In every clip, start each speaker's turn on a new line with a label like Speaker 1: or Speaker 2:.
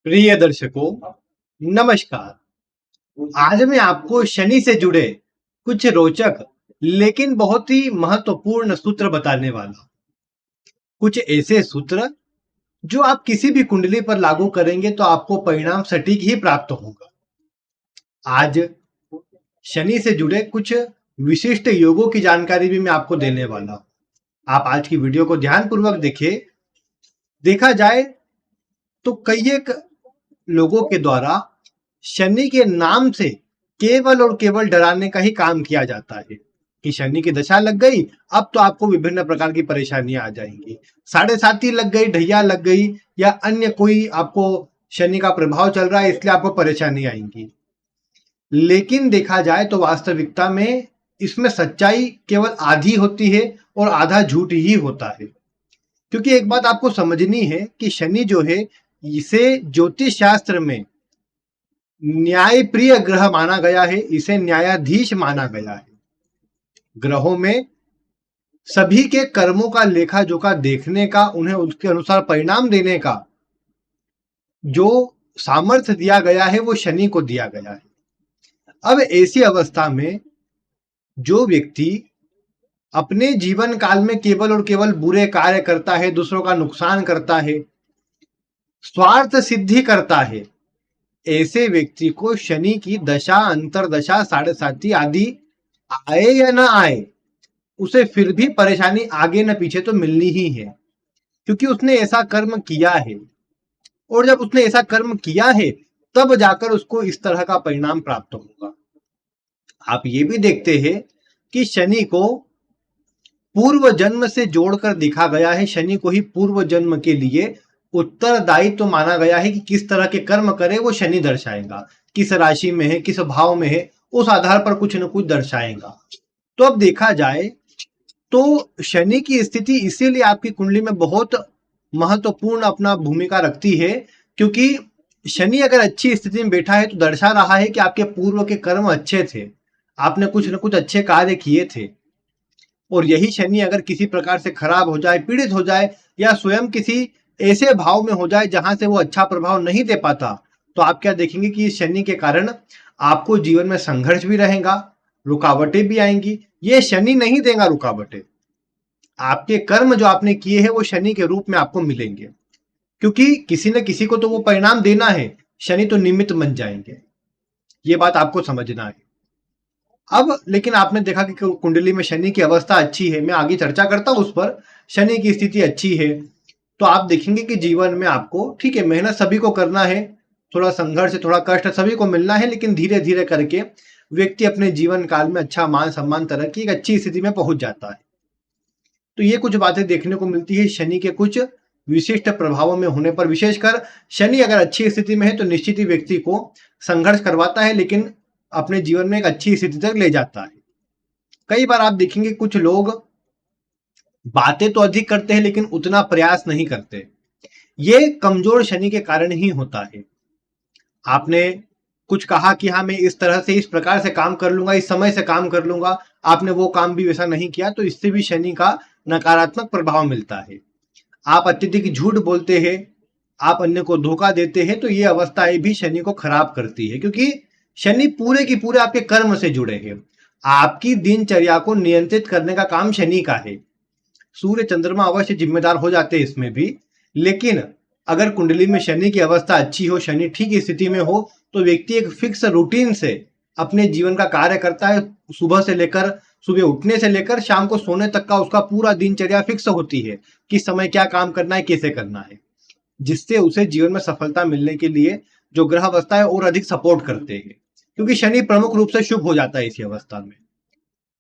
Speaker 1: प्रिय दर्शकों, नमस्कार। आज मैं आपको शनि से जुड़े कुछ रोचक लेकिन बहुत ही महत्वपूर्ण सूत्र बताने वाला हूं। कुछ ऐसे सूत्र जो आप किसी भी कुंडली पर लागू करेंगे तो आपको परिणाम सटीक ही प्राप्त होगा। आज शनि से जुड़े कुछ विशिष्ट योगों की जानकारी भी मैं आपको देने वाला हूं। आप आज की वीडियो को ध्यानपूर्वक देखिए। देखा जाए तो कई एक लोगों के द्वारा शनि के नाम से केवल और केवल डराने का ही काम किया जाता है कि शनि की दशा लग गई, अब तो आपको विभिन्न प्रकार की परेशानियां आ जाएंगी। साढ़े साती लग गई, ढैया लग गई, या अन्य कोई आपको शनि का प्रभाव चल रहा है इसलिए आपको परेशानी आएंगी। लेकिन देखा जाए तो वास्तविकता में इसमें सच्चाई केवल आधी होती है और आधा झूठ ही होता है। क्योंकि एक बात आपको समझनी है कि शनि जो है, इसे ज्योतिष शास्त्र में न्यायप्रिय ग्रह माना गया है, इसे न्यायाधीश माना गया है। ग्रहों में सभी के कर्मों का लेखा जोखा देखने का, उन्हें उसके अनुसार परिणाम देने का जो सामर्थ्य दिया गया है वो शनि को दिया गया है। अब ऐसी अवस्था में जो व्यक्ति अपने जीवन काल में केवल और केवल बुरे कार्य करता है, दूसरों का नुकसान करता है, स्वार्थ सिद्धि करता है, ऐसे व्यक्ति को शनि की दशा, अंतरदशा, साढ़े साती आदि आए या ना आए, उसे फिर भी परेशानी आगे न पीछे तो मिलनी ही है। क्योंकि उसने ऐसा कर्म किया है, और जब उसने ऐसा कर्म किया है तब जाकर उसको इस तरह का परिणाम प्राप्त होगा। आप ये भी देखते हैं कि शनि को पूर्व जन्म से जोड़कर देखा गया है। शनि को ही पूर्व जन्म के लिए उत्तरदायित्व तो माना गया है कि किस तरह के कर्म करे वो शनि दर्शाएगा, किस राशि में है, किस भाव में है, उस आधार पर कुछ न कुछ दर्शाएगा। तो अब देखा जाए तो शनि की स्थिति इसीलिए आपकी कुंडली में बहुत महत्वपूर्ण अपना भूमिका रखती है, क्योंकि शनि अगर अच्छी स्थिति में बैठा है तो दर्शा रहा है कि आपके पूर्व के कर्म अच्छे थे, आपने कुछ न कुछ अच्छे कार्य किए थे। और यही शनि अगर किसी प्रकार से खराब हो जाए, पीड़ित हो जाए, या स्वयं किसी ऐसे भाव में हो जाए जहां से वो अच्छा प्रभाव नहीं दे पाता, तो आप क्या देखेंगे कि शनि के कारण आपको जीवन में संघर्ष भी रहेगा, रुकावटें भी आएंगी। ये शनि नहीं देगा रुकावटें, आपके कर्म जो आपने किए हैं वो शनि के रूप में आपको मिलेंगे। क्योंकि किसी न किसी को तो वो परिणाम देना है, शनि तो निमित्त बन जाएंगे। ये बात आपको समझना है। अब लेकिन आपने देखा कि कुंडली में शनि की अवस्था अच्छी है, मैं आगे चर्चा करता हूं उस पर। शनि की स्थिति अच्छी है तो आप देखेंगे कि जीवन में आपको, ठीक है, मेहनत सभी को करना है, थोड़ा संघर्ष, थोड़ा कष्ट सभी को मिलना है, लेकिन धीरे धीरे करके व्यक्ति अपने जीवन काल में अच्छा मान सम्मान, तरक्की, एक अच्छी स्थिति में पहुंच जाता है। तो ये कुछ बातें देखने को मिलती है शनि के कुछ विशिष्ट प्रभावों में होने पर। विशेषकर शनि अगर अच्छी स्थिति में है तो निश्चित ही व्यक्ति को संघर्ष करवाता है, लेकिन अपने जीवन में एक अच्छी स्थिति तक ले जाता है। कई बार आप देखेंगे कुछ लोग बातें तो अधिक करते हैं लेकिन उतना प्रयास नहीं करते। ये कमजोर शनि के कारण ही होता है। आपने कुछ कहा कि हाँ मैं इस तरह से, इस प्रकार से काम कर लूंगा, इस समय से काम कर लूंगा, आपने वो काम भी वैसा नहीं किया, तो इससे भी शनि का नकारात्मक प्रभाव मिलता है। आप अत्यधिक झूठ बोलते हैं, आप अन्य को धोखा देते हैं, तो ये अवस्थाएं भी शनि को खराब करती है। क्योंकि शनि पूरे की पूरे आपके कर्म से जुड़े हैं। आपकी दिनचर्या को नियंत्रित करने का काम शनि का है। सूर्य चंद्रमा अवश्य जिम्मेदार हो जाते हैं इसमें भी, लेकिन अगर कुंडली में शनि की अवस्था अच्छी हो, शनि ठीक स्थिति में हो, तो व्यक्ति एक फिक्स रूटीन से अपने जीवन का कार्य करता है। सुबह से लेकर, सुबह उठने से लेकर शाम को सोने तक का उसका पूरा दिनचर्या फिक्स होती है, किस समय क्या काम करना है, कैसे करना है, जिससे उसे जीवन में सफलता मिलने के लिए जो ग्रह अवस्था है और अधिक सपोर्ट करते हैं। क्योंकि शनि प्रमुख रूप से शुभ हो जाता है इसी अवस्था में।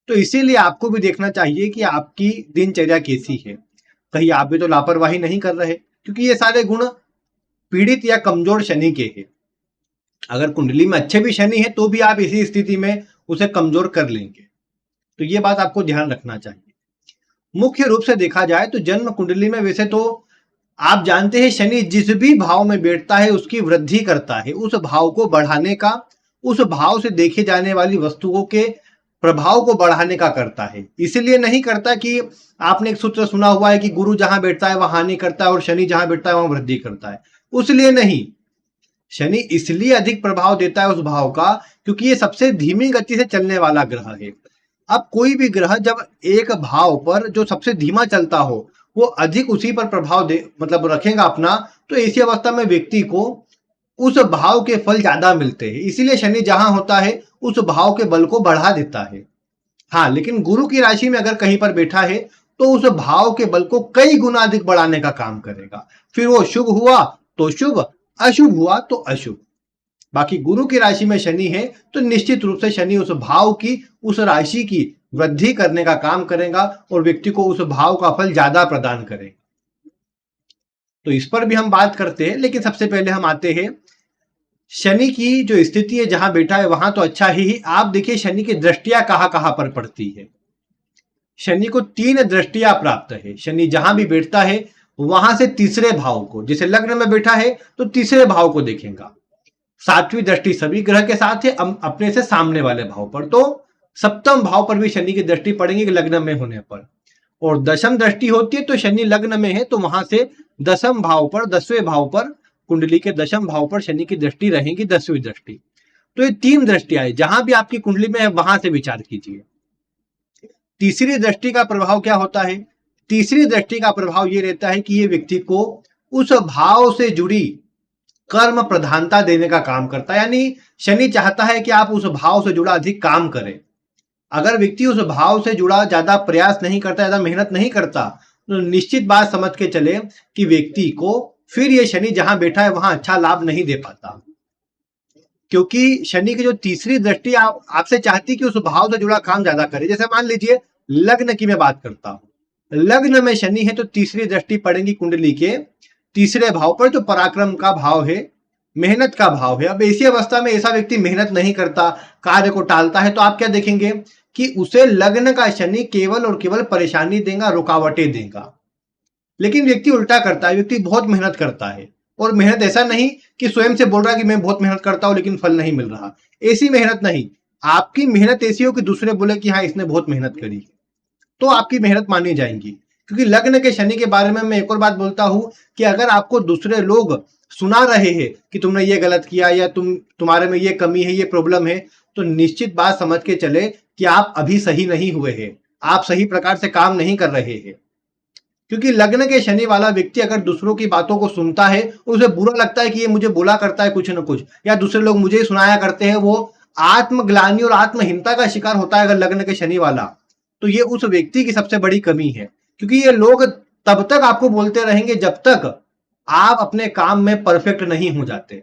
Speaker 1: तो इसीलिए आपको भी देखना चाहिए कि आपकी दिनचर्या कैसी है, कहीं आप भी तो लापरवाही नहीं कर रहे, क्योंकि ये सारे गुण पीड़ित या कमजोर शनि के हैं। अगर कुंडली में अच्छे भी शनि है तो भी आप इसी स्थिति में उसे कमजोर कर लेंगे। तो ये बात आपको ध्यान रखना चाहिए। मुख्य रूप से देखा जाए तो जन्म कुंडली में वैसे तो आप जानते हैं शनि जिस भी भाव में बैठता है उसकी वृद्धि करता है, उस भाव को बढ़ाने का, उस भाव से देखे जाने वाली वस्तुओं के प्रभाव को बढ़ाने का करता है। इसलिए नहीं करता कि आपने एक सूत्र सुना हुआ है कि गुरु जहां बैठता है वहां हानि करता है और शनि जहां बैठता है वहां वृद्धि करता है, उसलिए नहीं। शनि इसलिए अधिक प्रभाव देता है उस भाव का क्योंकि ये सबसे धीमी गति से चलने वाला ग्रह है। अब कोई भी ग्रह जब एक भाव पर जो सबसे धीमा चलता हो वो अधिक उसी पर प्रभाव दे मतलब रखेगा अपना, तो ऐसी अवस्था में व्यक्ति को उस भाव के फल ज्यादा मिलते हैं। इसीलिए शनि जहां होता है उस भाव के बल को बढ़ा देता है। हाँ, लेकिन गुरु की राशि में अगर कहीं पर बैठा है तो उस भाव के बल को कई गुना अधिक बढ़ाने का काम करेगा। फिर वो शुभ हुआ तो शुभ, अशुभ हुआ तो अशुभ। बाकी गुरु की राशि में शनि है तो निश्चित रूप से शनि उस भाव की, उस राशि की वृद्धि करने का काम करेगा और व्यक्ति को उस भाव का फल ज्यादा प्रदान करेगा। तो इस पर भी हम बात करते हैं, लेकिन सबसे पहले हम आते हैं शनि की जो स्थिति है, जहां बैठा है वहां तो अच्छा ही। आप देखिए शनि की दृष्टियां कहां कहां पर पड़ती है। शनि को 3 दृष्टियां प्राप्त है। शनि जहां भी बैठता है वहां से तीसरे भाव को, जैसे लग्न में बैठा है तो तीसरे भाव को देखेगा। 7वीं दृष्टि सभी ग्रह के साथ है अपने से सामने वाले भाव पर, तो सप्तम भाव पर भी शनि की दृष्टि पड़ेगी लग्न में होने पर। और दशम दृष्टि होती है तो शनि लग्न में है तो वहां से दशम भाव पर, 10वें भाव पर, कुंडली के दशम भाव पर शनि की दृष्टि रहेगी, 10वीं दृष्टि। तो ये 3 दृष्टियां है, जहां भी आपकी कुंडली में है वहां से विचार कीजिए। तीसरी दृष्टि का प्रभाव क्या होता है? तीसरी दृष्टि का प्रभाव ये रहता है कि ये व्यक्ति को उस भाव से जुड़ी कर्म प्रधानता देने का काम करता है। यानी शनि चाहता है कि आप उस भाव से जुड़ा अधिक काम करें। अगर व्यक्ति उस भाव से जुड़ा ज्यादा प्रयास नहीं करता, ज्यादा मेहनत नहीं करता, तो निश्चित बात समझ के चले कि व्यक्ति को फिर ये शनि जहां बैठा है वहां अच्छा लाभ नहीं दे पाता। क्योंकि शनि की जो तीसरी दृष्टि आपसे चाहती कि उस भाव से जुड़ा काम ज्यादा करे। जैसे मान लीजिए लग्न की मैं बात करता हूं, लग्न में शनि है तो तीसरी दृष्टि पड़ेगी कुंडली के तीसरे भाव पर, जो पराक्रम का भाव है, मेहनत का भाव है। अब ऐसी अवस्था में ऐसा व्यक्ति मेहनत नहीं करता, कार्य को टालता है, तो आप क्या देखेंगे कि उसे लग्न का शनि केवल और केवल परेशानी देगा, रुकावटें देगा। लेकिन व्यक्ति उल्टा करता है, व्यक्ति बहुत मेहनत करता है, और मेहनत ऐसा नहीं कि स्वयं से बोल रहा है कि मैं बहुत मेहनत करता हूं लेकिन फल नहीं मिल रहा। ऐसी मेहनत नहीं, आपकी मेहनत ऐसी हो कि दूसरे बोले कि हाँ इसने बहुत मेहनत करी, तो आपकी मेहनत मानी जाएगी। क्योंकि लग्न के शनि के बारे में मैं एक और बात बोलता हूं कि अगर आपको दूसरे लोग सुना रहे हैं कि तुमने ये गलत किया या तुम्हारे में ये कमी है, ये प्रॉब्लम है, तो निश्चित बात समझ के चले कि आप अभी सही नहीं हुए हैं, आप सही प्रकार से काम नहीं कर रहे हैं। क्योंकि लग्न के शनि वाला व्यक्ति अगर दूसरों की बातों को सुनता है, उसे बुरा लगता है कि ये मुझे बोला करता है कुछ न कुछ, या दूसरे लोग मुझे ही सुनाया करते हैं, वो आत्मग्लानि और आत्महीनता का शिकार होता है अगर लग्न के शनि वाला। तो ये उस व्यक्ति की सबसे बड़ी कमी है, क्योंकि ये लोग तब तक आपको बोलते रहेंगे जब तक आप अपने काम में परफेक्ट नहीं हो जाते।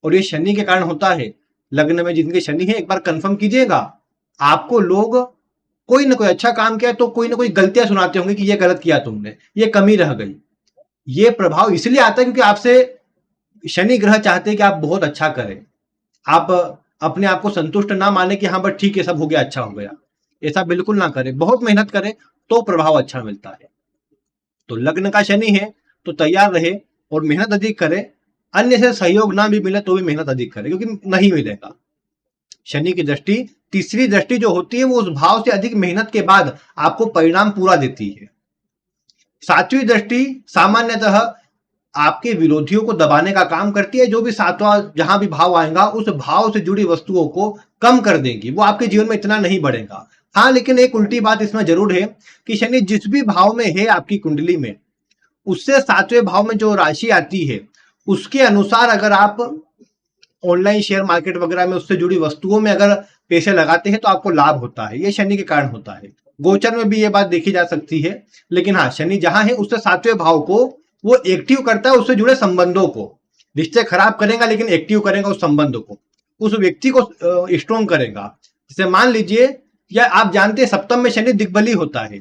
Speaker 1: और ये शनि के कारण होता है। लग्न में जिनके शनि है, एक बार कंफर्म कीजिएगा, आपको लोग कोई ना कोई अच्छा काम किया तो कोई ना कोई गलतियां सुनाते होंगे कि ये गलत किया तुमने, ये कमी रह गई। ये प्रभाव इसलिए आता है क्योंकि आपसे शनि ग्रह चाहते हैं कि आप बहुत अच्छा करें, आप अपने आप को संतुष्ट ना माने कि हाँ बस ठीक है, सब हो गया, अच्छा हो गया। ऐसा बिल्कुल ना करें, बहुत मेहनत करें तो प्रभाव अच्छा मिलता है। तो लग्न का शनि है तो तैयार रहे और मेहनत अधिक करे। अन्य से सहयोग ना भी मिले तो भी मेहनत अधिक करे, क्योंकि नहीं मिलेगा। शनि की दृष्टि, तीसरी दृष्टि जो होती है, वो उस भाव से अधिक मेहनत के बाद आपको परिणाम पूरा देती है। 7वीं दृष्टि सामान्यतः आपके विरोधियों को दबाने का काम करती है। जो भी 7वां जहां भी भाव आएगा उस भाव से जुड़ी वस्तुओं को कम कर देगी, वो आपके जीवन में इतना नहीं बढ़ेगा। हाँ, लेकिन एक उल्टी बात इसमें जरूर है कि शनि जिस भी भाव में है आपकी कुंडली में, उससे 7वें भाव में जो राशि आती है उसके अनुसार अगर आप ऑनलाइन शेयर मार्केट वगैरह में उससे जुड़ी वस्तुओं में अगर पैसे लगाते हैं तो आपको लाभ होता है। ये शनि के कारण होता है। गोचर में भी ये बात देखी जा सकती है। लेकिन हाँ, शनि जहां है उससे 7वें भाव को वो एक्टिव करता है, उससे जुड़े संबंधों को। रिश्ते खराब करेगा लेकिन एक्टिव करेगा उस संबंध को, उस व्यक्ति को स्ट्रॉन्ग करेगा। जैसे मान लीजिए, या आप जानते हैं सप्तम में शनि दिग्बली होता है।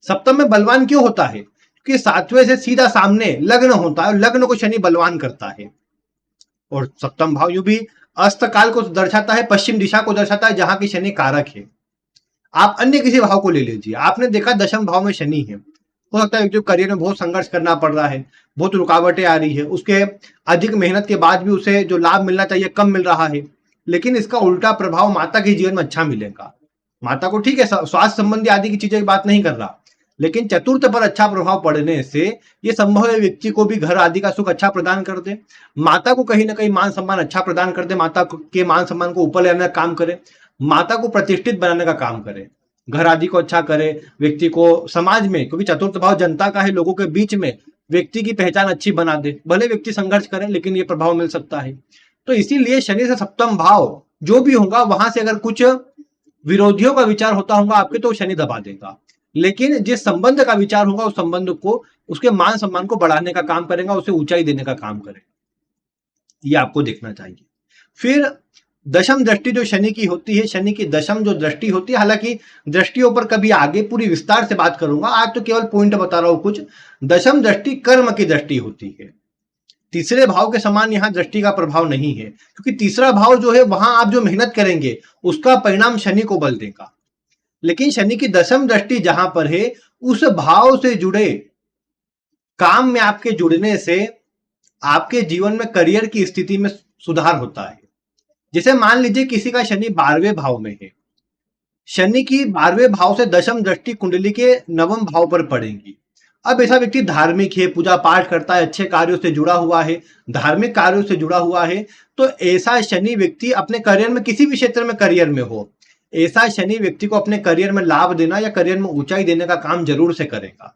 Speaker 1: सप्तम में बलवान क्यों होता है? क्योंकि 7वें से सीधा सामने लग्न होता है, लग्न को शनि बलवान करता है। और सप्तम भाव यूं भी अस्त काल को दर्शाता है, पश्चिम दिशा को दर्शाता है, जहां की शनि कारक है। आप अन्य किसी भाव को ले लीजिए, आपने देखा दशम भाव में शनि है, हो सकता है जो करियर में बहुत संघर्ष करना पड़ रहा है, बहुत रुकावटें आ रही है, उसके अधिक मेहनत के बाद भी उसे जो लाभ मिलना चाहिए कम मिल रहा है। लेकिन इसका उल्टा प्रभाव माता के जीवन में अच्छा मिलेगा। माता को ठीक है, स्वास्थ्य संबंधी आदि की चीजें की बात नहीं कर रहा, लेकिन चतुर्थ पर अच्छा प्रभाव पड़ने से ये संभव है व्यक्ति को भी घर आदि का सुख अच्छा प्रदान कर दे, माता को कहीं ना कहीं मान सम्मान अच्छा प्रदान कर दे, के मान सम्मान को ऊपर ले आने का काम करे, माता को प्रतिष्ठित बनाने का काम करे, घर आदि को अच्छा करे, व्यक्ति को समाज में, क्योंकि चतुर्थ भाव जनता का है, लोगों के बीच में व्यक्ति की पहचान अच्छी बना दे, भले व्यक्ति संघर्ष करे लेकिन ये प्रभाव मिल सकता है। तो इसीलिए शनि से सप्तम भाव जो भी होगा वहां से अगर कुछ विरोधियों का विचार होता होगा आपके तो शनि दबा देगा, लेकिन जिस संबंध का विचार होगा उस संबंध को, उसके मान सम्मान को बढ़ाने का काम करेगा, उसे ऊंचाई देने का काम करेगा, ये आपको देखना चाहिए। फिर दशम दृष्टि जो शनि की होती है, शनि की दशम जो दृष्टि होती है, हालांकि दृष्टियों पर कभी आगे पूरी विस्तार से बात करूंगा, आज तो केवल पॉइंट बता रहा हूं कुछ। दशम दृष्टि कर्म की दृष्टि होती है, तीसरे भाव के समान यहां दृष्टि का प्रभाव नहीं है, क्योंकि तीसरा भाव जो है वहां आप जो मेहनत करेंगे उसका परिणाम शनि को बल देगा, लेकिन शनि की दशम दृष्टि जहां पर है उस भाव से जुड़े काम में आपके जुड़ने से आपके जीवन में करियर की स्थिति में सुधार होता है। जैसे मान लीजिए किसी का शनि 12वें भाव में है, शनि की 12वें भाव से दशम दृष्टि कुंडली के नवम भाव पर पड़ेगी। अब ऐसा व्यक्ति धार्मिक है, पूजा पाठ करता है, अच्छे कार्यों से जुड़ा हुआ है, धार्मिक कार्यों से जुड़ा हुआ है, तो ऐसा शनि व्यक्ति अपने करियर में, किसी भी क्षेत्र में करियर में हो, ऐसा शनि व्यक्ति को अपने करियर में लाभ देना या करियर में ऊंचाई देने का काम जरूर से करेगा।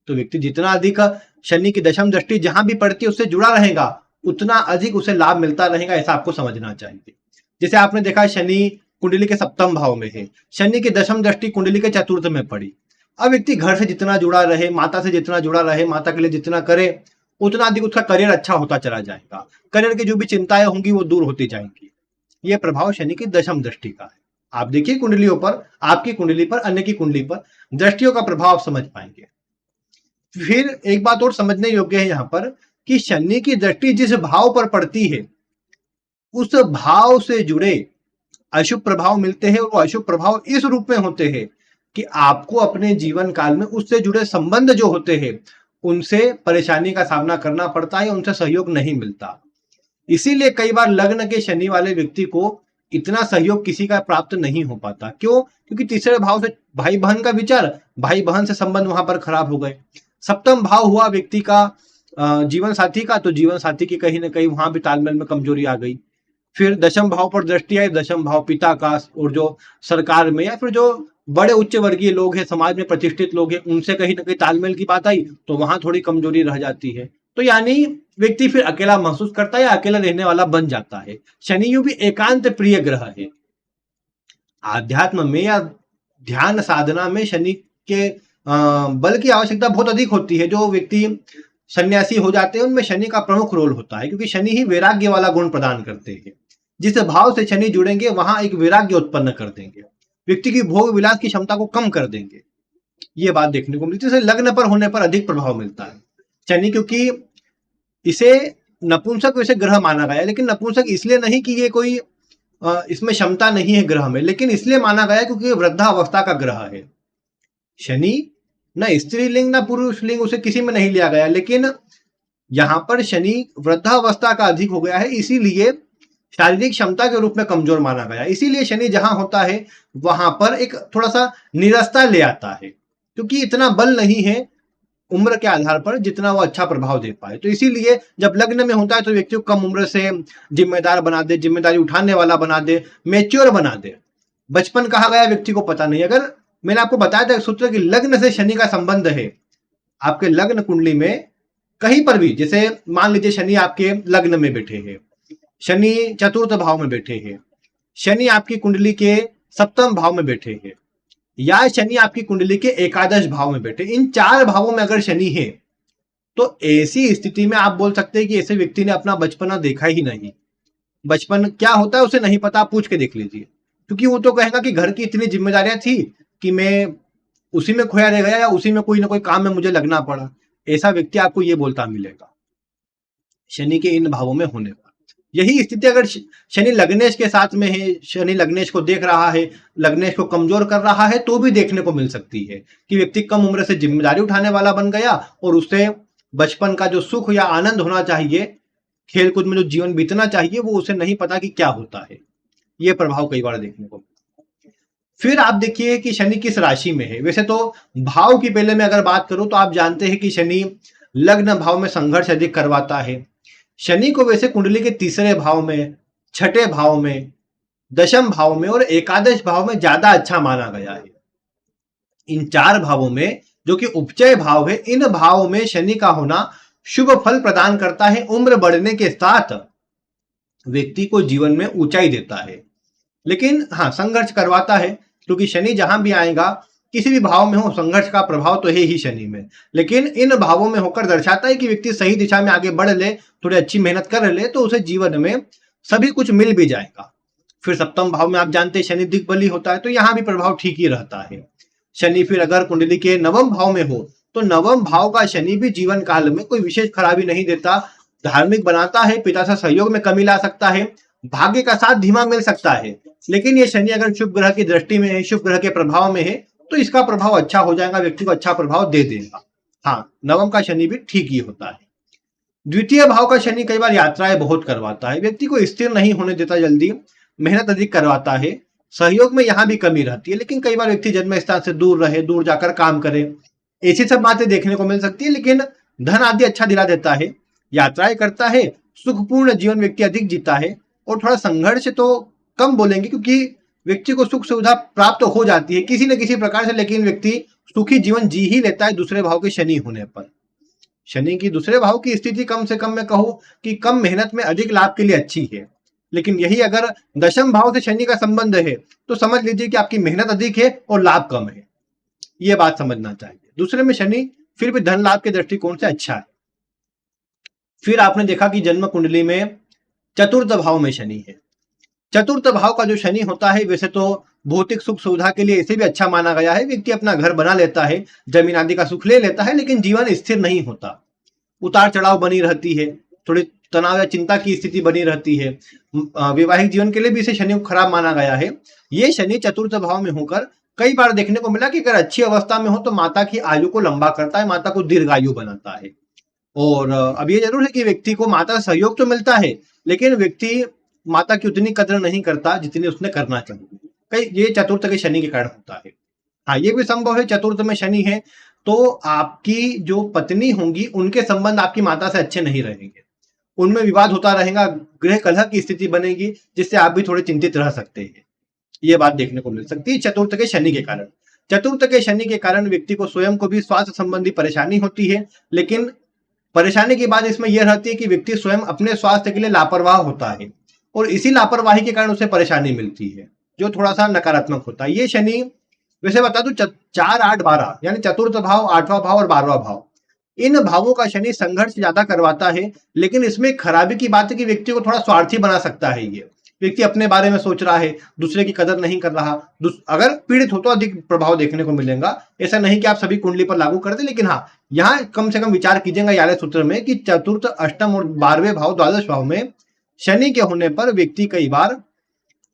Speaker 1: तो व्यक्ति जितना अधिक शनि की दशम दृष्टि जहां भी पड़ती है उससे जुड़ा रहेगा, उतना अधिक उसे लाभ मिलता रहेगा, ऐसा आपको समझना चाहिए। जैसे आपने देखा शनि कुंडली के सप्तम भाव में है, शनि की दशम दृष्टि कुंडली के चतुर्थ में पड़ी। अब व्यक्ति घर से जितना जुड़ा रहे, माता से जितना जुड़ा रहे, माता के लिए जितना करे, उतना अधिक उसका करियर अच्छा होता चला जाएगा, करियर की जो भी चिंताएं होंगी वो दूर होती जाएंगी। यह प्रभाव शनि की दशम दृष्टि का है। आप देखिए कुंडलियों पर, आपकी कुंडली पर, अन्य की कुंडली पर दृष्टियों का प्रभाव आप समझ पाएंगे। फिर एक बात और समझने योग्य है यहां पर कि शनि की दृष्टि जिस भाव पर पड़ती है उस भाव से जुड़े अशुभ प्रभाव मिलते हैं, और वो अशुभ प्रभाव इस रूप में होते हैं कि आपको अपने जीवन काल में उससे जुड़े संबंध जो होते हैं उनसे परेशानी का सामना करना पड़ता है, उनसे सहयोग नहीं मिलता। इसीलिए कई बार लग्न के शनि वाले व्यक्ति को इतना सहयोग किसी का प्राप्त नहीं हो पाता। क्यों? क्योंकि तीसरे भाव से भाई बहन का विचार, भाई बहन से संबंध वहां पर खराब हो गए। सप्तम भाव हुआ व्यक्ति का जीवन साथी का, तो जीवन साथी की कहीं ना कहीं वहां भी तालमेल में कमजोरी आ गई। फिर दशम भाव पर दृष्टि आई, दशम भाव पिता का, और जो सरकार में या फिर जो बड़े उच्च वर्गीय लोग हैं, समाज में प्रतिष्ठित लोग हैं, उनसे कहीं ना कहीं तालमेल की बात आई तो वहां थोड़ी कमजोरी रह जाती है। तो यानी व्यक्ति फिर अकेला महसूस करता है या अकेला रहने वाला बन जाता है। शनि यूं भी एकांत प्रिय ग्रह है। आध्यात्म में या ध्यान साधना में शनि के बल की आवश्यकता बहुत अधिक होती है। जो व्यक्ति सन्यासी हो जाते हैं उनमें शनि का प्रमुख रोल होता है, क्योंकि शनि ही वैराग्य वाला गुण प्रदान करते हैं। जिस भाव से शनि जुड़ेंगे वहां एक वैराग्य उत्पन्न कर देंगे, व्यक्ति की भोग विलास की क्षमता को कम कर देंगे। ये बात देखने को मिलती है। लग्न पर होने पर अधिक प्रभाव मिलता है शनि, क्योंकि इसे नपुंसक वैसे ग्रह माना गया है, लेकिन नपुंसक इसलिए नहीं कि ये कोई इसमें क्षमता नहीं है ग्रह में, लेकिन इसलिए माना गया है क्योंकि वृद्धावस्था का ग्रह है। शनि न स्त्रीलिंग न पुरुष लिंग, उसे किसी में नहीं लिया गया, लेकिन यहां पर शनि वृद्धावस्था का अधिक हो गया है, इसीलिए शारीरिक क्षमता के रूप में कमजोर माना गया। इसीलिए शनि जहां होता है वहां पर एक थोड़ा सा निरस्ता ले आता है, क्योंकि इतना बल नहीं है उम्र के आधार पर जितना वो अच्छा प्रभाव दे पाए। तो इसीलिए जब लग्न में होता है तो व्यक्ति को कम उम्र से जिम्मेदार बना दे, जिम्मेदारी उठाने वाला बना दे, मैच्योर बना दे। बचपन कहा गया व्यक्ति को पता नहीं। अगर मैंने आपको बताया था सूत्र कि लग्न से शनि का संबंध है, आपके लग्न कुंडली में कहीं पर भी, जैसे मान लीजिए शनि आपके लग्न में बैठे हैं, शनि चतुर्थ भाव में बैठे हैं, शनि आपकी कुंडली के सप्तम भाव में बैठे हैं, या शनि आपकी कुंडली के एकादश भाव में बैठे, इन चार भावों में अगर शनि है तो ऐसी स्थिति में आप बोल सकते हैं कि ऐसे व्यक्ति ने अपना बचपना देखा ही नहीं। बचपन क्या होता है उसे नहीं पता, आप पूछ के देख लीजिए, क्योंकि वो तो कहेगा कि घर की इतनी जिम्मेदारियां थी कि मैं उसी में खोया रह गया, या उसी में कोई ना कोई काम में मुझे लगना पड़ा। ऐसा व्यक्ति आपको ये बोलता मिलेगा शनि के इन भावों में होने पर। यही स्थिति अगर शनि लग्नेश के साथ में है, शनि लग्नेश को देख रहा है, लग्नेश को कमजोर कर रहा है, तो भी देखने को मिल सकती है कि व्यक्ति कम उम्र से जिम्मेदारी उठाने वाला बन गया और उससे बचपन का जो सुख या आनंद होना चाहिए, खेलकूद में जो जीवन बीतना चाहिए, वो उसे नहीं पता कि क्या होता है। यह प्रभाव कई बार देखने को मिलता है। फिर आप देखिए कि शनि किस राशि में है। वैसे तो भाव की पहले मैं अगर बात करूं तो आप जानते हैं कि शनि लग्न भाव में संघर्ष अधिक करवाता है। शनि को वैसे कुंडली के तीसरे भाव में, छठे भाव में, दशम भाव में और एकादश भाव में ज्यादा अच्छा माना गया है। इन 4 भावों में जो कि उपचय भाव है, इन भावों में शनि का होना शुभ फल प्रदान करता है। उम्र बढ़ने के साथ व्यक्ति को जीवन में ऊंचाई देता है, लेकिन हाँ संघर्ष करवाता है, क्योंकि शनि जहां भी आएगा किसी भी भाव में हो संघर्ष का प्रभाव तो है ही शनि में। लेकिन इन भावों में होकर दर्शाता है कि व्यक्ति सही दिशा में आगे बढ़ ले, थोड़ी अच्छी मेहनत कर ले तो उसे जीवन में सभी कुछ मिल भी जाएगा। फिर सप्तम भाव में आप जानते हैं शनि दिग्बली होता है, तो यहाँ भी प्रभाव ठीक ही रहता है। शनि फिर अगर कुंडली के नवम भाव में हो तो नवम भाव का शनि भी जीवन काल में कोई विशेष खराबी नहीं देता, धार्मिक बनाता है, पिता से सहयोग में कमी ला सकता है, भाग्य का साथ धीमा मिल सकता है। लेकिन ये शनि अगर शुभ ग्रह की दृष्टि में है, शुभ ग्रह के प्रभाव में है, तो इसका प्रभाव अच्छा हो जाएगा, व्यक्ति को अच्छा प्रभाव दे देगा। हाँ, नवम का शनि भी ठीक ही होता है। द्वितीय भाव का शनि कई बार यात्राएं बहुत करवाता है, व्यक्ति को स्थिर नहीं होने देता, जल्दी मेहनत अधिक करवाता है, सहयोग में यहाँ भी कमी रहती है। लेकिन कई बार व्यक्ति जन्म स्थान से दूर रहे, दूर जाकर काम करे, ऐसी सब बातें देखने को मिल सकती है। लेकिन धन आदि अच्छा दिला देता है, यात्राएं करता है, सुखपूर्ण जीवन व्यक्ति अधिक जीता है। और थोड़ा संघर्ष तो कम बोलेंगे, क्योंकि व्यक्ति को सुख सुविधा प्राप्त हो जाती है किसी न किसी प्रकार से, लेकिन व्यक्ति सुखी जीवन जी ही लेता है दूसरे भाव के शनि होने पर। शनि की दूसरे भाव की स्थिति कम से कम मैं कहूं कि कम मेहनत में अधिक लाभ के लिए अच्छी है। लेकिन यही अगर दशम भाव से शनि का संबंध है तो समझ लीजिए कि आपकी मेहनत अधिक है और लाभ कम है, ये बात समझना चाहिए। दूसरे में शनि फिर भी धन लाभ के दृष्टिकोण से अच्छा है। फिर आपने देखा कि जन्म कुंडली में चतुर्थ भाव में शनि है। चतुर्थ भाव का जो शनि होता है वैसे तो भौतिक सुख सुविधा के लिए इसे भी अच्छा माना गया है, व्यक्ति अपना घर बना लेता है, जमीन आदि का सुख ले लेता है, लेकिन जीवन स्थिर नहीं होता, उतार चढ़ाव बनी रहती है, थोड़ी तनाव या चिंता की स्थिति बनी रहती है। वैवाहिक जीवन के लिए भी इसे शनि को खराब माना गया है। ये शनि चतुर्थ भाव में होकर कई बार देखने को मिला कि अगर अच्छी अवस्था में हो तो माता की आयु को लंबा करता है, माता को दीर्घायु बनाता है। और अब ये जरूर है कि व्यक्ति को माता का सहयोग तो मिलता है, लेकिन व्यक्ति माता की उतनी कदर नहीं करता जितनी उसने करना चाहिए। कई ये चतुर्थ के शनि के कारण होता है। हाँ, ये भी संभव है, चतुर्थ में शनि है तो आपकी जो पत्नी होंगी उनके संबंध आपकी माता से अच्छे नहीं रहेंगे, उनमें विवाद होता रहेगा, गृह कलह की स्थिति बनेगी, जिससे आप भी थोड़े चिंतित रह सकते हैं। ये बात देखने को मिल सकती है चतुर्थ के शनि के कारण। चतुर्थ के शनि के कारण व्यक्ति को स्वयं को भी स्वास्थ्य संबंधी परेशानी होती है, लेकिन परेशानी की बात इसमें यह रहती है कि व्यक्ति स्वयं अपने स्वास्थ्य के लिए लापरवाह होता है और इसी लापरवाही के कारण उसे परेशानी मिलती है, जो थोड़ा सा नकारात्मक होता है। ये शनि वैसे बता दूं 4, 8, 12 यानी चतुर्थ भाव, 8वां भाव और 12वां भाव, इन भावों का शनि संघर्ष ज्यादा करवाता है। लेकिन इसमें खराबी की बात है कि व्यक्ति को थोड़ा स्वार्थी बना सकता है। ये व्यक्ति अपने बारे में सोच रहा है, दूसरे की कदर नहीं कर रहा। अगर पीड़ित हो तो अधिक प्रभाव देखने को मिलेगा। ऐसा नहीं कि आप सभी कुंडली पर लागू कर दे, लेकिन हाँ यहाँ कम से कम विचार कीजिएगा याले सूत्र में कि चतुर्थ, अष्टम और 12वें भाव, द्वादश भाव में शनि के होने पर व्यक्ति कई बार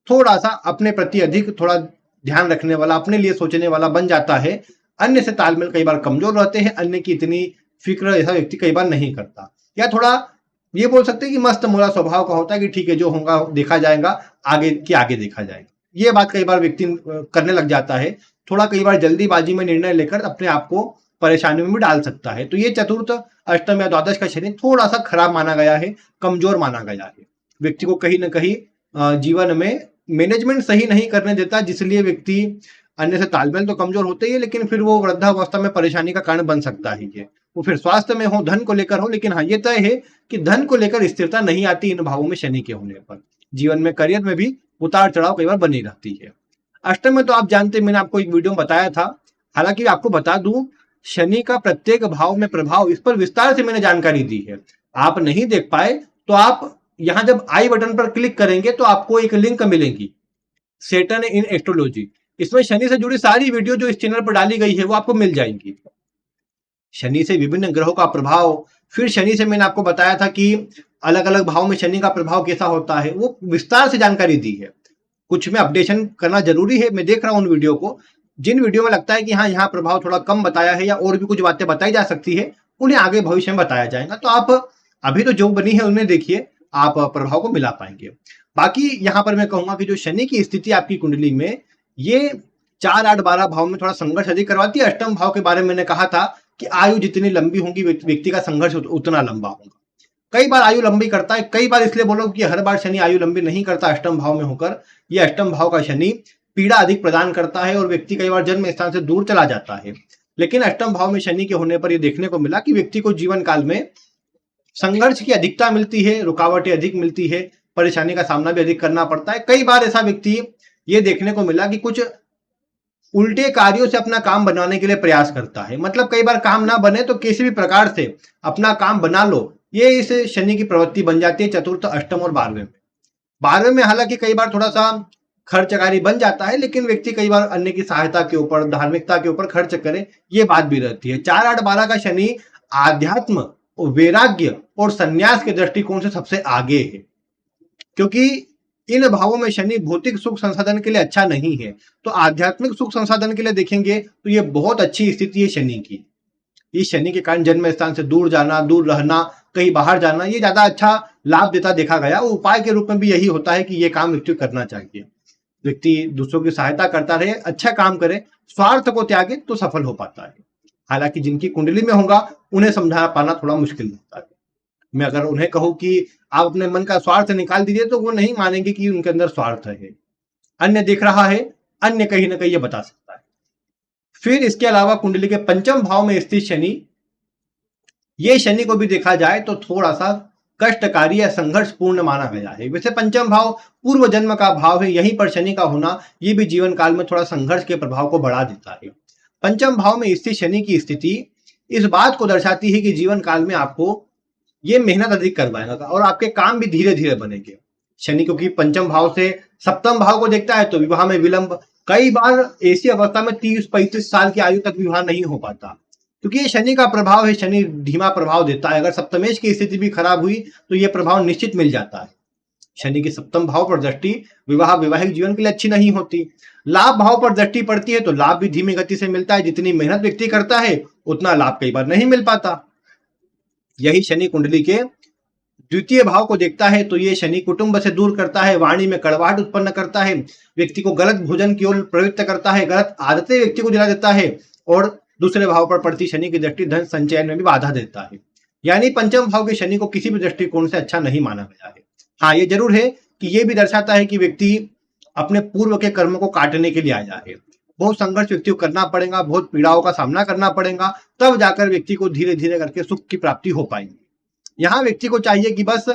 Speaker 1: थोड़ा सा अपने प्रति अधिक थोड़ा ध्यान रखने वाला, अपने लिए सोचने वाला बन जाता है। अन्य से तालमेल कई बार कमजोर रहते हैं, अन्य की इतनी फिक्र ऐसा व्यक्ति कई बार नहीं करता, या थोड़ा ये बोल सकते हैं कि मस्त मोला स्वभाव का होता है कि ठीक है जो होगा देखा जाएगा, आगे की आगे देखा जाएगा। ये बात कई बार व्यक्ति करने लग जाता है, थोड़ा कई बार जल्दीबाजी में निर्णय लेकर अपने आप को परेशानी में भी डाल सकता है। तो ये चतुर्थ, अष्टम या द्वादश का शनि थोड़ा सा खराब माना गया है, कमजोर माना गया है, व्यक्ति को कहीं ना कहीं जीवन में मैनेजमेंट सही नहीं करने देता, जिसलिए व्यक्ति अन्य से तालमेल तो कमजोर होते ही है, लेकिन फिर वो वृद्धावस्था में परेशानी का कारण बन सकता है। ये वो फिर स्वास्थ्य में हो, धन को लेकर हो, लेकिन हाँ ये तय है कि धन को लेकर स्थिरता नहीं आती इन भावों में शनि के होने पर। जीवन में, करियर में भी उतार चढ़ाव कई बार बनी रहती है। अष्टम में तो आप जानते हैं, मैंने आपको एक वीडियो में बताया था। हालांकि आपको बता दूं, शनि का प्रत्येक भाव में प्रभाव, इस पर विस्तार से मैंने जानकारी दी है। आप नहीं देख पाए तो आप यहां जब आई बटन पर क्लिक करेंगे तो आपको एक लिंक मिलेगी, सेटन इन एस्ट्रोलॉजी। इसमें शनि से जुड़ी सारी वीडियो जो इस चैनल पर डाली गई है वो आपको मिल जाएंगी। शनि से विभिन्न ग्रहों का प्रभाव, फिर शनि से मैंने आपको बताया था कि अलग अलग भाव में शनि का प्रभाव कैसा होता है, वो विस्तार से जानकारी दी है। कुछ में अपडेशन करना जरूरी है, मैं देख रहा हूं उन वीडियो को। जिन वीडियो में लगता है कि हाँ यहाँ प्रभाव थोड़ा कम बताया है या और भी कुछ बातें बताई जा सकती है, उन्हें आगे भविष्य में बताया जाएगा। तो आप अभी तो जो बनी है उन्हें देखिए, आप प्रभाव को मिला पाएंगे। बाकी यहाँ पर मैं कहूंगा कि जो शनि की स्थिति आपकी कुंडली में, ये 4, 8, 12 भाव में थोड़ा संघर्ष अधिक करवाती है। अष्टम भाव के बारे में मैंने कहा था कि आयु जितनी लंबी होगी व्यक्ति का संघर्ष उतना लंबा होगा। कई बार आयु लंबी करता है, कई बार इसलिए बोलो कि हर बार शनि आयु लंबी नहीं करता अष्टम भाव में होकर। ये अष्टम भाव का शनि पीड़ा अधिक प्रदान करता है और व्यक्ति कई बार जन्म स्थान से दूर चला जाता है। लेकिन अष्टम भाव में शनि के होने पर यह देखने को मिला कि व्यक्ति को जीवन काल में संघर्ष की अधिकता मिलती है, रुकावटें अधिक मिलती है, परेशानी का सामना भी अधिक करना पड़ता है। कई बार ऐसा व्यक्ति ये देखने को मिला कि कुछ उल्टे कार्यों से अपना काम बनाने के लिए प्रयास करता है। मतलब कई बार काम ना बने तो किसी भी प्रकार से अपना काम बना लो, ये इस शनि की प्रवृत्ति बन जाती है चतुर्थ, अष्टम और 12वें में। 12वें में हालांकि कई बार थोड़ा सा खर्चकारी बन जाता है, लेकिन व्यक्ति कई बार अन्य की सहायता के ऊपर, धार्मिकता के ऊपर खर्च करे, ये बात भी रहती है। 4, 8, 12 का शनि आध्यात्म, वैराग्य और संन्यास के दृष्टिकोण से सबसे आगे है, क्योंकि इन भावों में शनि भौतिक सुख संसाधन के लिए अच्छा नहीं है। तो आध्यात्मिक सुख संसाधन के लिए देखेंगे तो ये बहुत अच्छी स्थिति है शनि की। इस शनि के कारण जन्म स्थान से दूर जाना, दूर रहना, कहीं बाहर जाना, ये ज्यादा अच्छा लाभ देता देखा गया। उपाय के रूप में भी यही होता है कि ये काम व्यक्ति करना चाहिए। व्यक्ति दूसरों की सहायता करता रहे, अच्छा काम करे, स्वार्थ को त्यागे तो सफल हो पाता है। हालांकि जिनकी कुंडली में होगा उन्हें समझा पाना थोड़ा मुश्किल होता है। मैं अगर उन्हें कहूं कि आप अपने मन का स्वार्थ निकाल दीजिए तो वो नहीं मानेंगे कि उनके अंदर स्वार्थ है। अन्य देख रहा है, अन्य कहीं ना कहीं ये बता सकता है। फिर इसके अलावा कुंडली के पंचम भाव में स्थित शनि, ये शनि को भी देखा जाए तो थोड़ा सा कष्टकारी या संघर्षपूर्ण माना गया है। वैसे पंचम भाव पूर्व जन्म का भाव है, यहीं पर शनि का होना ये भी जीवन काल में थोड़ा संघर्ष के प्रभाव को बढ़ा देता है। पंचम भाव में स्थित शनि की स्थिति इस बात को दर्शाती है कि जीवन काल में आपको ये मेहनत अधिक करवाएगा और आपके काम भी धीरे धीरे बनेंगे। शनि क्योंकि पंचम भाव से सप्तम भाव को देखता है तो विवाह में विलंब, कई बार ऐसी अवस्था में 30-35 साल की आयु तक विवाह नहीं हो पाता, क्योंकि ये शनि का प्रभाव है। शनि धीमा प्रभाव देता है। अगर सप्तमेश की स्थिति भी खराब हुई तो ये प्रभाव निश्चित मिल जाता है। शनि की सप्तम भाव पर दृष्टि वैवाहिक जीवन के लिए अच्छी नहीं होती। लाभ भाव पर दृष्टि पड़ती है तो लाभ भी धीमी गति से मिलता है। जितनी मेहनत व्यक्ति करता है उतना लाभ कई बार नहीं मिल पाता। यही शनि कुंडली के द्वितीय भाव को देखता है तो ये शनि कुटुंब से दूर करता है, वाणी में कड़वाहट उत्पन्न करता है, व्यक्ति को गलत भोजन की ओर प्रवृत्त करता है, गलत आदतें व्यक्ति को दिला देता है और दूसरे भाव पर पड़ती शनि की दृष्टि धन संचयन में भी बाधा देता है। यानी पंचम भाव के शनि को किसी भी दृष्टिकोण से अच्छा नहीं माना गया है। हाँ, ये जरूर है कि ये भी दर्शाता है कि व्यक्ति अपने पूर्व के कर्मों को काटने के लिए आया है। बहुत संघर्ष व्यक्ति को करना पड़ेगा, बहुत पीड़ाओं का सामना करना पड़ेगा, तब जाकर व्यक्ति को धीरे धीरे करके सुख की प्राप्ति हो पाएगी। यहाँ व्यक्ति को चाहिए कि बस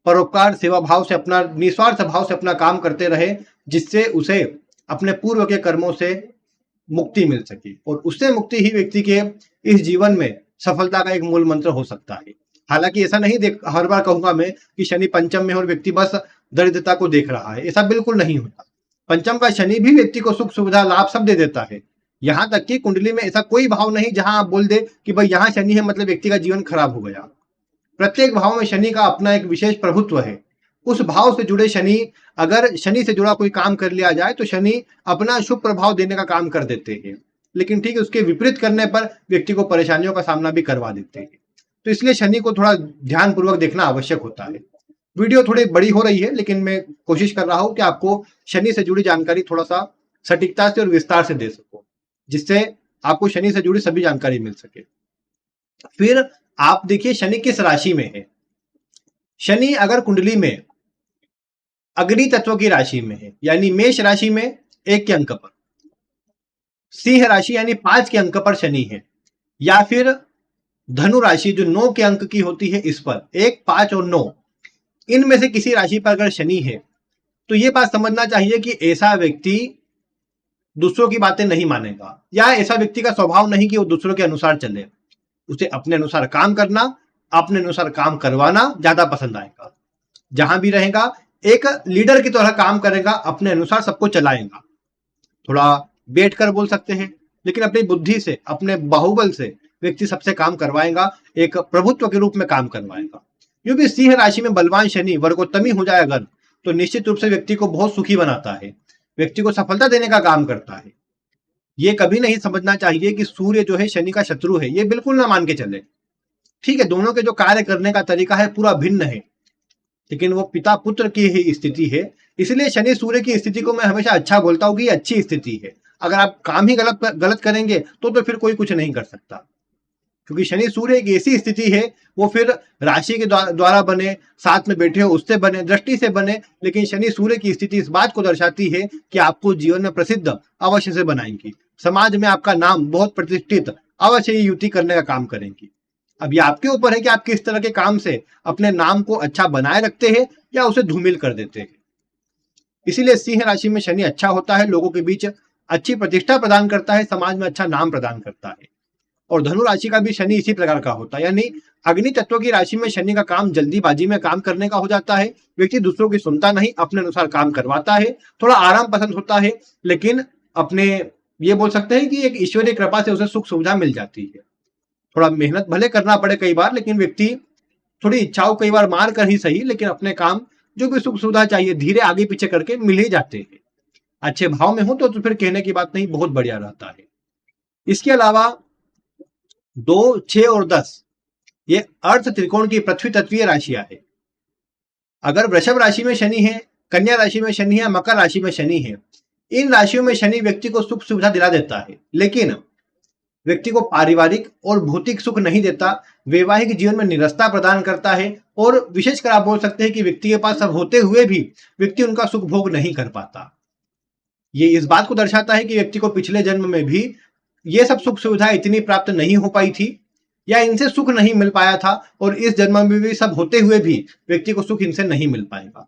Speaker 1: परोपकार, सेवा भाव से, अपना निस्वार्थ भाव से अपना काम करते रहे, जिससे उसे अपने पूर्व के कर्मों से मुक्ति मिल सके और उससे मुक्ति ही व्यक्ति के इस जीवन में सफलता का एक मूल मंत्र हो सकता है। हालांकि ऐसा नहीं हर बार कहूंगा मैं कि शनि पंचम में और व्यक्ति बस दरिद्रता को देख रहा है, ऐसा बिल्कुल नहीं होता। पंचम का शनि भी व्यक्ति को सुख सुविधा लाभ सब दे देता है। यहां तक कि कुंडली में ऐसा कोई भाव नहीं जहां आप बोल दे कि भाई यहाँ शनि है मतलब व्यक्ति का जीवन खराब हो गया। प्रत्येक भाव में शनि का अपना एक विशेष प्रभुत्व है। उस भाव से जुड़े शनि, अगर शनि से जुड़ा कोई काम कर लिया जाए तो शनि अपना शुभ प्रभाव देने का काम कर देते हैं, लेकिन ठीक है उसके विपरीत करने पर व्यक्ति को परेशानियों का सामना भी करवा देते हैं। तो इसलिए शनि को थोड़ा ध्यानपूर्वक देखना आवश्यक होता है। वीडियो थोड़ी बड़ी हो रही है, लेकिन मैं कोशिश कर रहा हूं कि आपको शनि से जुड़ी जानकारी थोड़ा सा सटीकता से और विस्तार से दे सकूं, जिससे आपको शनि से जुड़ी सभी जानकारी मिल सके। फिर आप देखिए शनि किस राशि में है। शनि अगर कुंडली में अग्नि तत्व की राशि में है, यानी मेष राशि में 1 के अंक पर, सिंह राशि यानी 5 के अंक पर शनि है, या फिर धनु राशि जो 9 के अंक की होती है इस पर 1, 5 और 9, इनमें से किसी राशि पर अगर शनि है तो यह बात समझना चाहिए कि ऐसा व्यक्ति दूसरों की बातें नहीं मानेगा, या ऐसा व्यक्ति का स्वभाव नहीं कि वो दूसरों के अनुसार चले। उसे अपने अनुसार काम करना, अपने अनुसार काम करवाना ज्यादा पसंद आएगा। जहां भी रहेगा एक लीडर की तरह काम करेगा, अपने अनुसार सबको चलाएगा। थोड़ा बैठ कर बोल सकते हैं, लेकिन अपनी बुद्धि से, अपने बाहुबल से व्यक्ति सबसे काम करवाएगा, एक प्रभुत्व के रूप में काम करवाएगा। यूं भी सिंह राशि में बलवान शनि वर्गोत्तमी हो जाए अगर, तो निश्चित रूप से व्यक्ति को बहुत सुखी बनाता है, व्यक्ति को सफलता देने का काम करता है। ये कभी नहीं समझना चाहिए कि सूर्य जो है शनि का शत्रु है, ये बिल्कुल ना मान के चले। ठीक है, दोनों के जो कार्य करने का तरीका है पूरा भिन्न है, लेकिन वो पिता पुत्र की ही स्थिति है। इसलिए शनि सूर्य की स्थिति को मैं हमेशा अच्छा बोलता हूँ कि अच्छी स्थिति है। अगर आप काम ही गलत करेंगे तो फिर कोई कुछ नहीं कर सकता, क्योंकि शनि सूर्य एक ऐसी स्थिति है, वो फिर राशि के द्वारा बने, साथ में बैठे हो उससे बने, दृष्टि से बने, लेकिन शनि सूर्य की स्थिति इस बात को दर्शाती है कि आपको जीवन में प्रसिद्ध अवश्य से बनाएंगी, समाज में आपका नाम बहुत प्रतिष्ठित अवश्य ही युति करने का काम करेंगी। अब ये आपके ऊपर है कि आप किस तरह के काम से अपने नाम को अच्छा बनाए रखते हैं या उसे धूमिल कर देते हैं। इसीलिए सिंह राशि में शनि अच्छा होता है, लोगों के बीच अच्छी प्रतिष्ठा प्रदान करता है, समाज में अच्छा नाम प्रदान करता है। और धनु राशि का भी शनि इसी प्रकार का होता है, यानी अग्नि तत्व की राशि में शनि का काम जल्दीबाजी में काम करने का हो जाता है। व्यक्ति दूसरों की सुनता नहीं, अपने अनुसार काम करवाता है, थोड़ा आराम पसंद होता है, लेकिन अपने ये बोल सकते हैं कि एक ईश्वरीय कृपा से उसे सुख सुविधा मिल जाती है। थोड़ा मेहनत भले करना पड़े कई बार, लेकिन व्यक्ति थोड़ी इच्छाओं कई बार मार कर ही सही, लेकिन अपने काम जो भी सुख सुविधा चाहिए धीरे आगे पीछे करके मिल ही जाते हैं। अच्छे भाव में हो तो फिर कहने की बात नहीं, बहुत बढ़िया रहता है। इसके अलावा 2, 6 और 10 ये अर्थ त्रिकोण की पृथ्वी तत्वीय राशियां है। अगर वृषभ राशि में शनि है, कन्या राशि में शनि है, मकर राशि में शनि है, इन राशियों में शनि व्यक्ति को सुख सुविधा दिला देता है, लेकिन व्यक्ति को पारिवारिक और भौतिक सुख नहीं देता, वैवाहिक जीवन में निरस्ता प्रदान करता है, और विशेषकर आप बोल सकते हैं कि व्यक्ति के पास सब होते हुए भी व्यक्ति उनका सुख भोग नहीं कर पाता। ये इस बात को दर्शाता है कि व्यक्ति को पिछले जन्म में भी ये सब सुख सुविधा इतनी प्राप्त नहीं हो पाई थी, या इनसे सुख नहीं मिल पाया था, और इस जन्म में भी सब होते हुए भी व्यक्ति को सुख इनसे नहीं मिल पाएगा।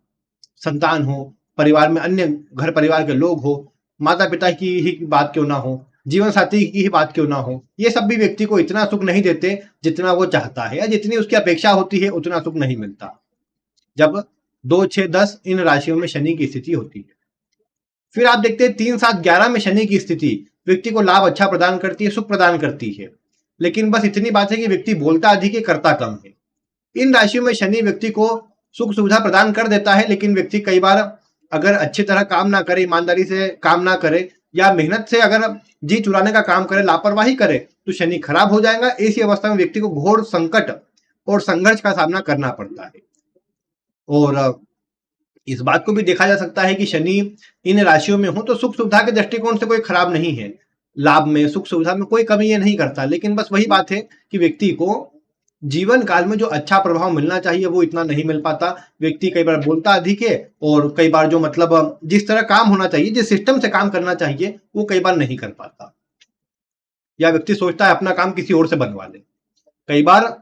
Speaker 1: संतान हो, परिवार में अन्य घर परिवार के लोग हो, माता पिता की ही बात क्यों ना हो, जीवन साथी की ही बात क्यों ना हो, ये सब भी व्यक्ति को इतना सुख नहीं देते जितना वो चाहता है, या जितनी उसकी अपेक्षा होती है उतना सुख नहीं मिलता जब 2, 6, 10 इन राशियों में शनि की स्थिति होती है। फिर आप देखते हैं 3, 7, 11 में शनि की स्थिति व्यक्ति को लाभ अच्छा प्रदान करती है, सुख प्रदान करती है, लेकिन बस इतनी बात है कि व्यक्ति बोलता अधिक है, करता कम है। इन राशियों में शनि व्यक्ति को सुख सुविधा प्रदान कर देता है, लेकिन व्यक्ति कई बार अगर अच्छी तरह काम ना करे, ईमानदारी से काम ना करे, या मेहनत से अगर जी चुराने का काम करे, लापरवाही करे, तो शनि खराब हो जाएगा। ऐसी अवस्था में व्यक्ति को घोर संकट और संघर्ष का सामना करना पड़ता है। और इस बात को भी देखा जा सकता है कि शनि इन राशियों में हो तो सुख सुविधा के दृष्टिकोण से कोई खराब नहीं है, लाभ में, सुख सुविधा में कोई कमी ये नहीं करता, लेकिन बस वही बात है कि व्यक्ति को जीवन काल में जो अच्छा प्रभाव मिलना चाहिए वो इतना नहीं मिल पाता। व्यक्ति कई बार बोलता अधिक है, और कई बार जो मतलब जिस तरह काम होना चाहिए, जिस सिस्टम से काम करना चाहिए, वो कई बार नहीं कर पाता, या व्यक्ति सोचता है अपना काम किसी और से बनवा ले। कई बार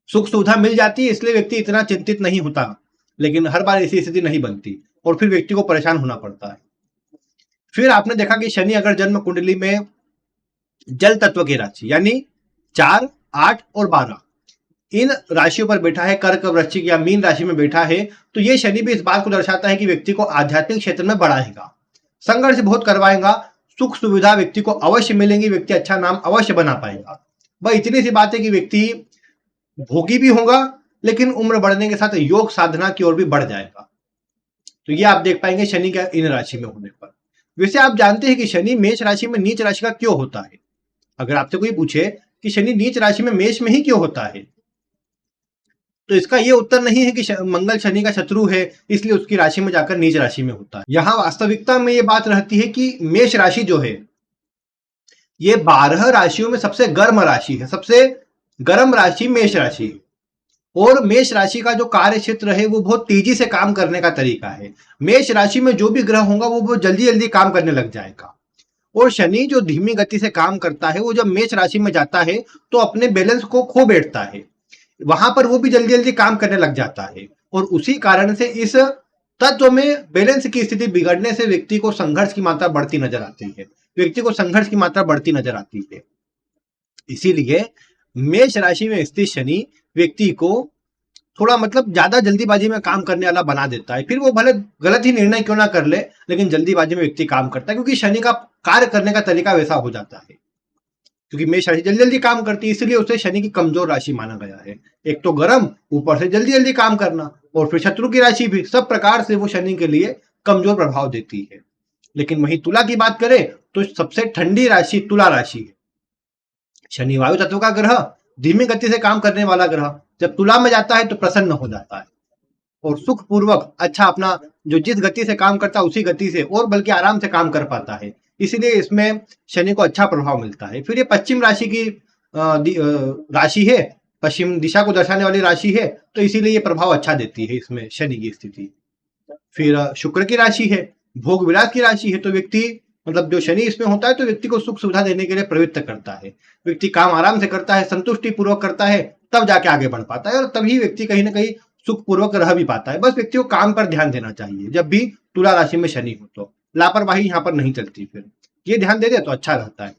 Speaker 1: सुख सुविधा मिल जाती है इसलिए व्यक्ति इतना चिंतित नहीं होता, लेकिन हर बार ऐसी स्थिति नहीं बनती, और फिर व्यक्ति को परेशान होना पड़ता है। फिर आपने देखा कि शनि अगर जन्म कुंडली में जल तत्व की राशि यानी 4, 8 और 12 इन राशियों पर बैठा है, कर्क, वृश्चिक या मीन राशि में बैठा है, तो ये शनि भी इस बात को दर्शाता है कि व्यक्ति को आध्यात्मिक क्षेत्र में बढ़ाएगा, संघर्ष बहुत करवाएगा, सुख सुविधा व्यक्ति को अवश्य मिलेंगी, व्यक्ति अच्छा नाम अवश्य बना पाएगा। बस इतनी सी बात है कि व्यक्ति भोगी भी होगा, लेकिन उम्र बढ़ने के साथ योग साधना की ओर भी बढ़ जाएगा। तो ये आप देख पाएंगे शनि का इन राशि में होने पर। वैसे आप जानते हैं कि शनि मेष राशि में नीच राशि का क्यों होता है? अगर आपसे कोई पूछे कि शनि नीच राशि में मेष में ही क्यों होता है, तो इसका ये उत्तर नहीं है कि मंगल शनि का शत्रु है इसलिए उसकी राशि में जाकर नीच राशि में होता है। यहां वास्तविकता में ये बात रहती है कि मेष राशि जो है ये 12 राशियों में सबसे गर्म राशि है, सबसे गर्म राशि मेष राशि है, और मेष राशि का जो कार्य क्षेत्र है वो बहुत तेजी से काम करने का तरीका है। मेष राशि में जो भी ग्रह होगा वो बहुत जल्दी जल्दी काम करने लग जाएगा, और शनि जो धीमी गति से काम करता है वो जब मेष राशि में जाता है तो अपने बैलेंस को खो बैठता है, वहां पर वो भी जल्दी जल्दी काम करने लग जाता है, और उसी कारण से इस तत्व में बैलेंस की स्थिति बिगड़ने से व्यक्ति को संघर्ष की मात्रा बढ़ती नजर आती है, व्यक्ति को संघर्ष की मात्रा बढ़ती नजर आती है। इसीलिए मेष राशि में स्थित शनि व्यक्ति को थोड़ा मतलब ज्यादा जल्दीबाजी में काम करने वाला बना देता है। फिर वो भले गलत ही निर्णय क्यों ना कर ले, लेकिन जल्दीबाजी में व्यक्ति काम करता है, क्योंकि शनि का कार्य करने का तरीका वैसा हो जाता है। क्योंकि मेष राशि जल्दी जल्दी काम करती है, इसलिए उसे शनि की कमजोर राशि माना गया है। एक तो गर्म, ऊपर से जल्दी जल्दी काम करना, और फिर शत्रु की राशि भी, सब प्रकार से वो शनि के लिए कमजोर प्रभाव देती है। लेकिन वही तुला की बात करें तो सबसे ठंडी राशि तुला राशि है। शनि वायु तत्व का ग्रह, धीमी गति से काम करने वाला ग्रह, जब तुला में जाता है तो प्रसन्न हो जाता है, और सुख पूर्वक अच्छा अपना जो जिस गति से काम करता है उसी गति से और बल्कि आराम से काम कर पाता है। इसीलिए इसमें शनि को अच्छा प्रभाव मिलता है। फिर ये पश्चिम राशि की राशि है, पश्चिम दिशा को दर्शाने वाली राशि है, तो इसीलिए ये प्रभाव अच्छा देती है इसमें शनि की स्थिति। फिर शुक्र की राशि है, भोग विलास की राशि है, तो व्यक्ति मतलब जो शनि इसमें होता है तो व्यक्ति को सुख सुविधा देने के लिए प्रवृत्त करता है। व्यक्ति काम आराम से करता है, संतुष्टि पूर्वक करता है, तब जाके आगे बढ़ पाता है और तभी व्यक्ति कहीं ना कहीं सुख पूर्वक रह भी पाता है। बस व्यक्ति को काम पर ध्यान देना चाहिए। जब भी तुला राशि में शनि हो तो लापरवाही यहाँ पर नहीं चलती। फिर ये ध्यान दे दे तो अच्छा रहता है।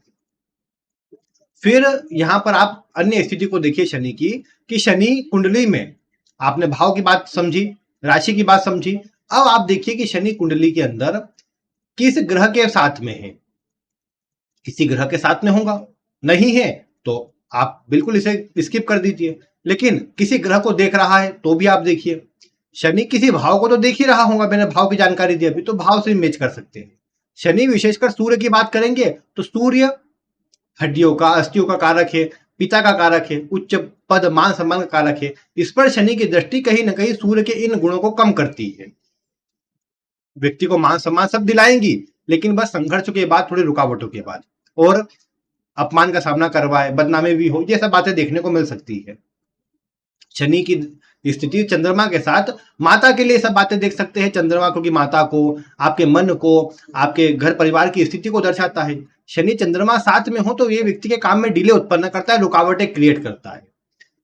Speaker 1: फिर यहाँ पर आप अन्य स्थिति को देखिए शनि की, कि शनि कुंडली में आपने भाव की बात समझी, राशि की बात समझी। अब आप देखिए कि शनि कुंडली के अंदर किस ग्रह के साथ में है। किसी ग्रह के साथ में होगा, नहीं है तो आप बिल्कुल इसे स्किप कर दीजिए। लेकिन किसी ग्रह को देख रहा है तो भी आप देखिए। शनि किसी भाव को तो देख ही रहा होगा, मैंने भाव की जानकारी दी अभी, तो भाव से मैच कर सकते हैं। शनि विशेषकर सूर्य की बात करेंगे तो सूर्य हड्डियों का, अस्थियों का कारक है, पिता का कारक है, उच्च पद मान सम्मान का कारक है। इस पर शनि की दृष्टि कहीं ना कहीं सूर्य के इन गुणों को कम करती है। व्यक्ति को मान सम्मान सब दिलाएंगी, लेकिन बस संघर्ष के बाद, थोड़ी रुकावटों के बाद, और अपमान का सामना करवाए, बदनामी भी हो, ये सब बातें देखने को मिल सकती है। शनि की स्थिति चंद्रमा के साथ माता के लिए सब बातें देख सकते हैं। चंद्रमा क्योंकि माता को, आपके मन को, आपके घर परिवार की स्थिति को दर्शाता है। शनि चंद्रमा साथ में हो तो ये व्यक्ति के काम में डिले उत्पन्न करता है, रुकावटें क्रिएट करता है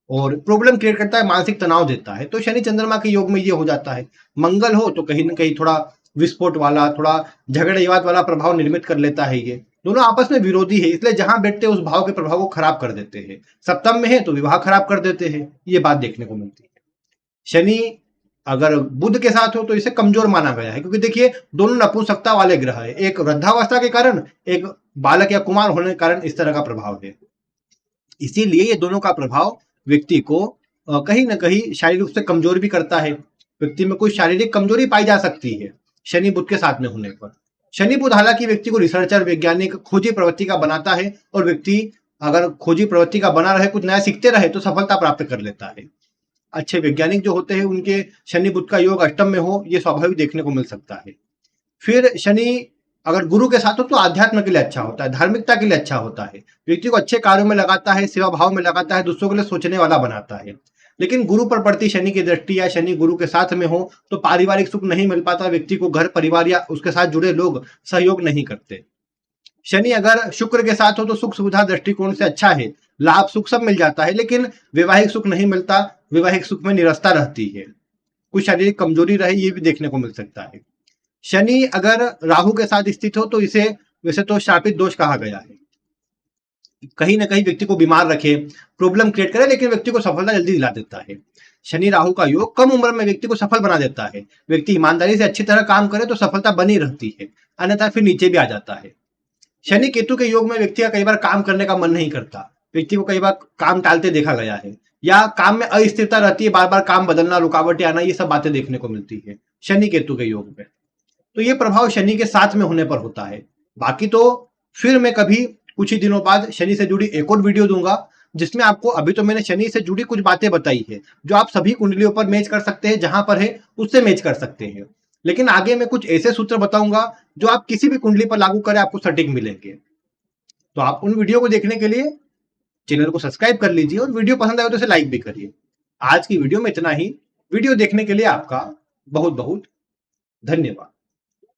Speaker 1: और प्रॉब्लम क्रिएट करता है, मानसिक तनाव देता है। तो शनि चंद्रमा के योग में ये हो जाता है। मंगल हो तो कहीं ना कहीं थोड़ा विस्फोट वाला, थोड़ा झगड़े विवाद वाला प्रभाव निर्मित कर लेता है। ये दोनों आपस में विरोधी है, इसलिए जहां बैठते हैं उस भाव के प्रभाव को खराब कर देते हैं। सप्तम में है तो विवाह खराब कर देते हैं, ये बात देखने को मिलती है। शनि अगर बुध के साथ हो तो इसे कमजोर माना गया है, क्योंकि देखिए दोनों नपुंसकता वाले ग्रह है। एक वृद्धावस्था के कारण, एक बालक या कुमार होने के कारण इस तरह का प्रभाव है। इसीलिए ये दोनों का प्रभाव व्यक्ति को कहीं ना कहीं शारीरिक रूप से कमजोर भी करता है। व्यक्ति में कोई शारीरिक कमजोरी पाई जा सकती है शनि बुध के साथ में होने पर। शनि बुध हालांकि व्यक्ति को रिसर्चर, वैज्ञानिक, खोजी प्रवृत्ति का बनाता है, और व्यक्ति अगर खोजी प्रवृत्ति का बना रहे, कुछ नया सीखते रहे तो सफलता प्राप्त कर लेता है। अच्छे वैज्ञानिक जो होते हैं उनके शनि बुध का योग अष्टम में हो, ये स्वाभाविक देखने को मिल सकता है। फिर शनि अगर गुरु के साथ हो तो आध्यात्म के लिए अच्छा होता है, धार्मिकता के लिए अच्छा होता है, व्यक्ति को अच्छे कार्यों में लगाता है, सेवा भाव में लगाता है, दूसरों के लिए सोचने वाला बनाता है। लेकिन गुरु पर पड़ती शनि की दृष्टि या शनि गुरु के साथ में हो तो पारिवारिक सुख नहीं मिल पाता, व्यक्ति को घर परिवार या उसके साथ जुड़े लोग सहयोग नहीं करते। शनि अगर शुक्र के साथ हो तो सुख सुविधा दृष्टिकोण से अच्छा है, लाभ सुख सब मिल जाता है, लेकिन वैवाहिक सुख नहीं मिलता, वैवाहिक सुख में निरस्ता रहती है, कुछ शारीरिक कमजोरी रहे, ये भी देखने को मिल सकता है। शनि अगर राहु के साथ स्थित हो तो इसे वैसे तो शापित दोष कहा गया है, कहीं ना कहीं व्यक्ति को बीमार रखे, प्रॉब्लम क्रिएट करे, लेकिन व्यक्ति को सफलता जल्दी दिला देता है। शनि राहु का योग कम उम्र में व्यक्ति को सफल बना देता है। व्यक्ति ईमानदारी से अच्छी तरह काम करे तो सफलता बनी रहती है, अन्यथा फिर नीचे भी आ जाता है। शनि केतु के योग में व्यक्ति का कई बार काम करने का मन नहीं करता, व्यक्ति को कई बार काम टालते देखा गया है, या काम में अस्थिरता रहती है, बार बार काम बदलना, रुकावटें आना, ये सब बातें देखने को मिलती है शनि केतु के योग में। तो ये प्रभाव शनि के साथ में होने पर होता है। बाकी तो फिर मैं कभी कुछ ही दिनों बाद शनि से जुड़ी एक और वीडियो दूंगा, जिसमें आपको, अभी तो मैंने शनि से जुड़ी कुछ बातें बताई है जो आप सभी कुंडलियों पर मैच कर सकते हैं, जहां पर है उससे मैच कर सकते हैं। लेकिन आगे मैं कुछ ऐसे सूत्र बताऊंगा जो आप किसी भी कुंडली पर लागू करें आपको सटीक मिलेंगे। तो आप उन वीडियो को देखने के लिए चैनल को सब्सक्राइब कर लीजिए, और वीडियो पसंद आए तो इसे लाइक भी करिए। आज की वीडियो में इतना ही। वीडियो देखने के लिए आपका बहुत बहुत धन्यवाद।